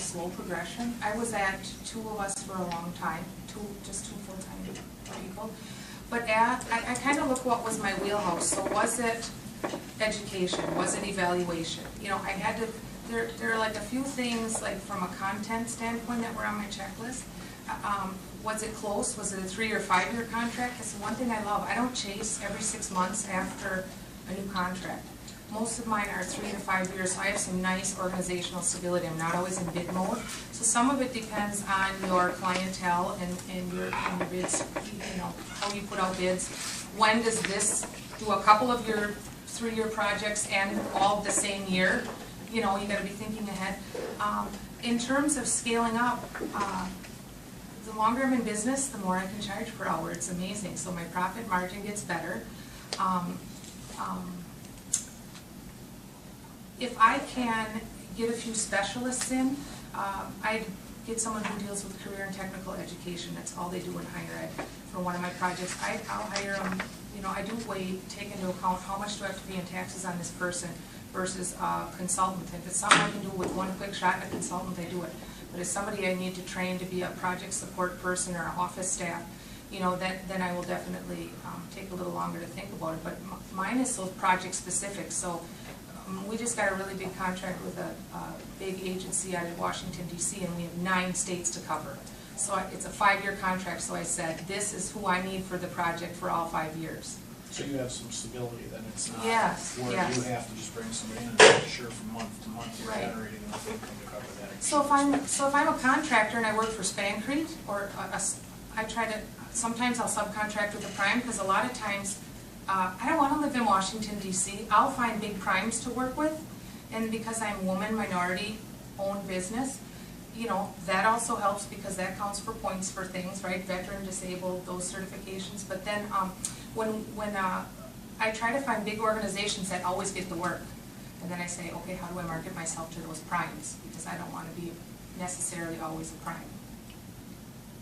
slow progression. I was at 2 of us for a long time, just two full-time people. But I kind of look what was my wheelhouse. So was it education? Was it evaluation? You know, I had to, there are like a few things like from a content standpoint that were on my checklist. Was it close? Was it a 3 or 5 year contract? That's one thing I love. I don't chase every 6 months after a new contract. Most of mine are 3 to 5 years, so I have some nice organizational stability. I'm not always in bid mode. So some of it depends on your clientele and your bids, you know, how you put out bids. When does this, do a couple of your 3-year projects end all the same year? You know, you got to be thinking ahead. In terms of scaling up, the longer I'm in business, the more I can charge per hour. It's amazing. So my profit margin gets better. If I can get a few specialists in, I'd get someone who deals with career and technical education. That's all they do in higher ed. For one of my projects, I'll hire them. You know, I do take into account how much do I have to pay in taxes on this person versus a consultant. If it's something I can do with one quick shot, a consultant, I do it. But if somebody I need to train to be a project support person or an office staff, you know, then I will definitely take a little longer to think about it. But mine is so project specific. So we just got a really big contract with a big agency out of Washington, D.C., and we have 9 states to cover. So it's a 5-year contract, so I said, this is who I need for the project for all 5 years. So you have some stability, then it's not yes. where you have to just bring somebody in and make sure from month to month you're generating enough income to cover that. So if I'm a contractor and I work for Spancrete, or I try to, sometimes I'll subcontract with a prime, because a lot of times, I don't want to live in Washington, D.C. I'll find big primes to work with, and because I'm a woman, minority-owned business, you know, that also helps because that counts for points for things, right? Veteran, disabled, those certifications. But then when I try to find big organizations that always get the work, and then I say, okay, how do I market myself to those primes? Because I don't want to be necessarily always a prime.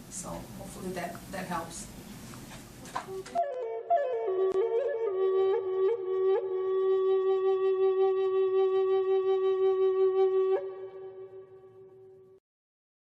So hopefully that helps.